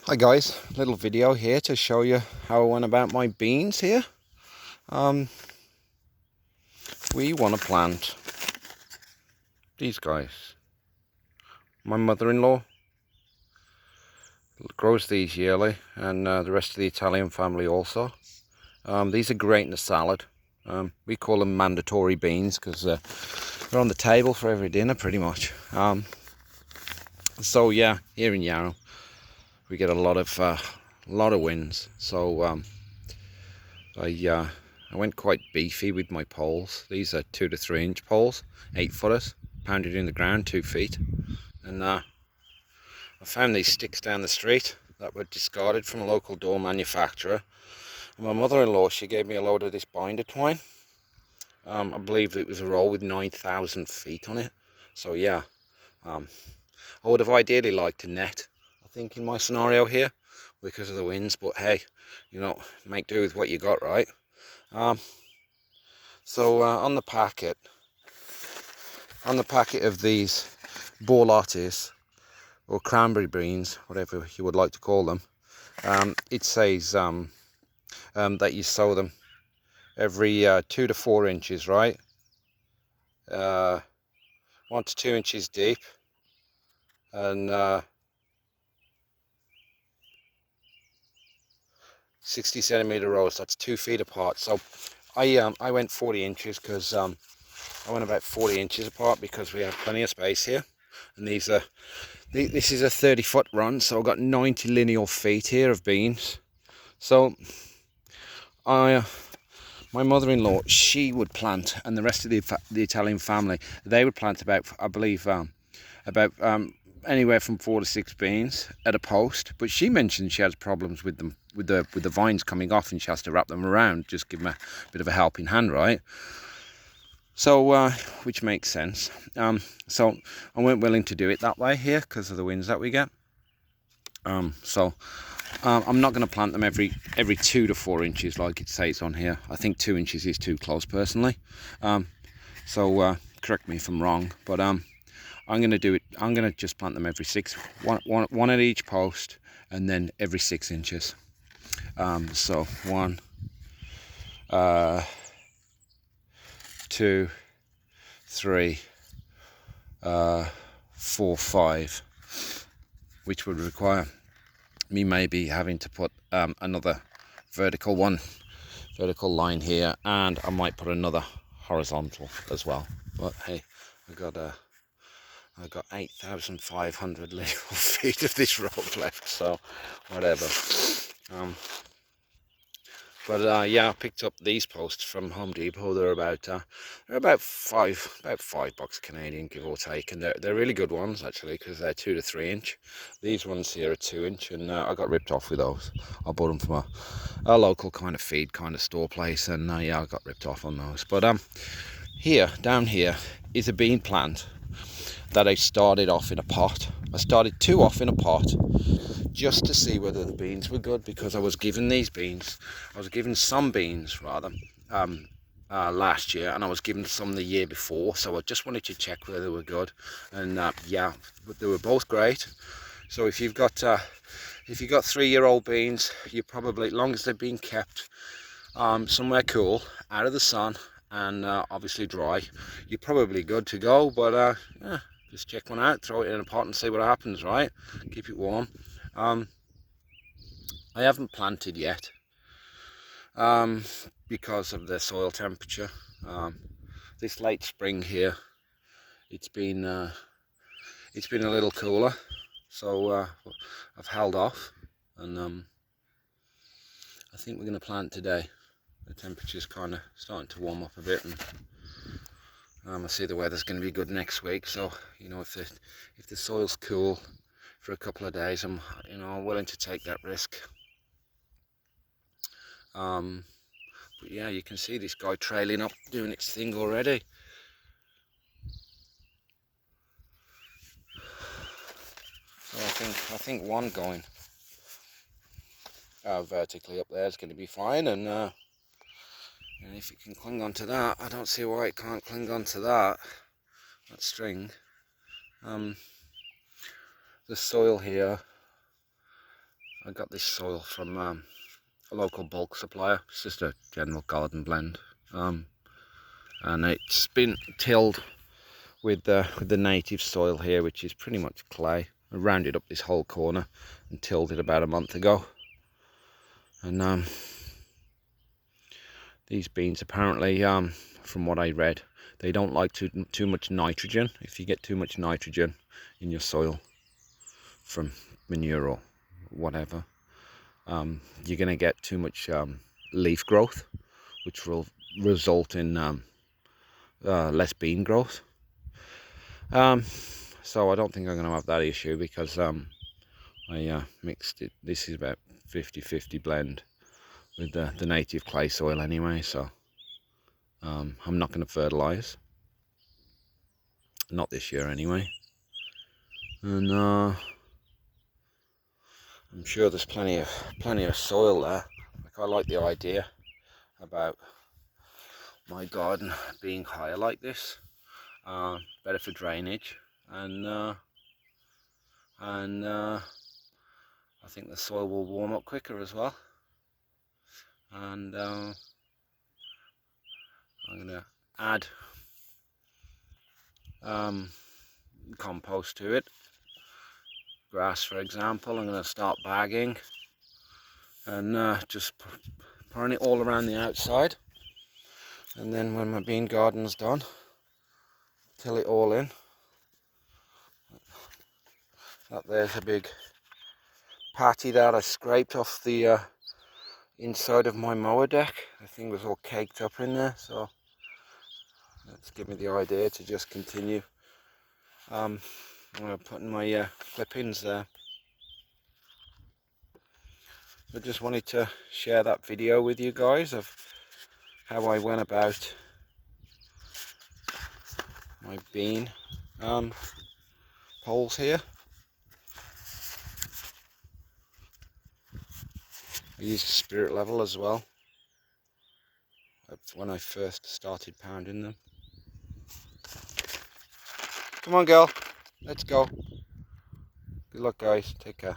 Hi guys, little video here to show you how I went about my beans here. We want to plant these guys. My mother-in-law grows these yearly, and the rest of the Italian family also. These are great in a salad. We call them mandatory beans because they're on the table for every dinner pretty much. So yeah, here in Yarrow we get a lot of winds. So I went quite beefy with my poles. These are 2 to 3 inch poles, 8-footers, pounded in the ground 2 feet. And I found these sticks down the street that were discarded from a local door manufacturer. And my mother-in-law, she gave me a load of this binder twine. I believe it was a roll with 9,000 feet on it. So yeah, I would have ideally liked a net, I think, in my scenario here because of the winds. But hey, you know, make do with what you got, right? So on the packet of these Borlottis, or cranberry beans, whatever you would like to call them, it says that you sow them every 2 to 4 inches, right? 1 to 2 inches deep, and 60 centimeter rows. That's 2 feet apart. So I went 40 inches because I went about 40 inches apart because we have plenty of space here, and this is a 30-foot run, so I've got 90 lineal feet here of beans. So my mother-in-law, she would plant, and the rest of the Italian family, they would plant about, I believe, anywhere from 4 to 6 beans at a post. But she mentioned she has problems with them, with the vines coming off, and she has to wrap them around, just give them a bit of a helping hand, right? So which makes sense. So I weren't willing to do it that way here because of the winds that we get. So I'm not going to plant them every 2 to 4 inches like it says on here. I think 2 inches is too close personally. So correct me if I'm wrong, but I'm going to do it. I'm going to just plant them every one at each post, and then every 6 inches. So 1, 2, 3, 4, 5, which would require me maybe having to put another vertical line here, and I might put another horizontal as well. But hey, I got 8,500 lineal feet of this road left, so whatever. But yeah, I picked up these posts from Home Depot. They're about $5 Canadian, give or take, and they're really good ones actually because they're 2 to 3 inch. These ones here are 2 inch, and I got ripped off with those. I bought them from a local kind of feed kind of store place, and yeah, I got ripped off on those. But down here is a bean plant that I started off in a pot. I started 2 off in a pot, just to see whether the beans were good, because I was given some beans rather last year, and I was given some the year before, so I just wanted to check whether they were good. And yeah, they were both great. So if you've got 3-year-old beans, you probably, as long as they've been kept somewhere cool, out of the sun, and obviously dry, you're probably good to go. But yeah, just check one out, throw it in a pot and see what happens, right? Keep it warm. I haven't planted yet because of the soil temperature. This late spring here, it's been a little cooler, so I've held off, and I think we're going to plant today. The temperature's kind of starting to warm up a bit, and I see the weather's going to be good next week. So you know, if the soil's cool for a couple of days, I'm willing to take that risk. But yeah, you can see this guy trailing up, doing its thing already. So I think one going vertically up there is going to be fine, and if it can cling onto that, I don't see why it can't cling onto that string. The soil here, I got this soil from a local bulk supplier. It's just a general garden blend, and it's been tilled with the native soil here, which is pretty much clay. I rounded up this whole corner and tilled it about a month ago. And these beans apparently, from what I read, they don't like too much nitrogen. If you get too much nitrogen in your soil from manure or whatever, you're going to get too much leaf growth, which will result in less bean growth. So I don't think I'm going to have that issue, because I mixed it. This is about 50-50 blend with the native clay soil anyway, so I'm not going to fertilize, not this year anyway. And I'm sure there's plenty of soil there. Like, I like the idea about my garden being higher like this, better for drainage, and I think the soil will warm up quicker as well. And I'm going to add compost to it. Grass, for example, I'm going to start bagging and just pouring it all around the outside. And then when my bean garden's done, till it all in. That there's a big patty that I scraped off the inside of my mower deck. The thing was all caked up in there, so that's given me the idea to just continue putting my clippings there. I just wanted to share that video with you guys of how I went about my bean poles here. I used a spirit level as well. That's when I first started pounding them. Come on, girl, let's go. Good luck, guys. Take care.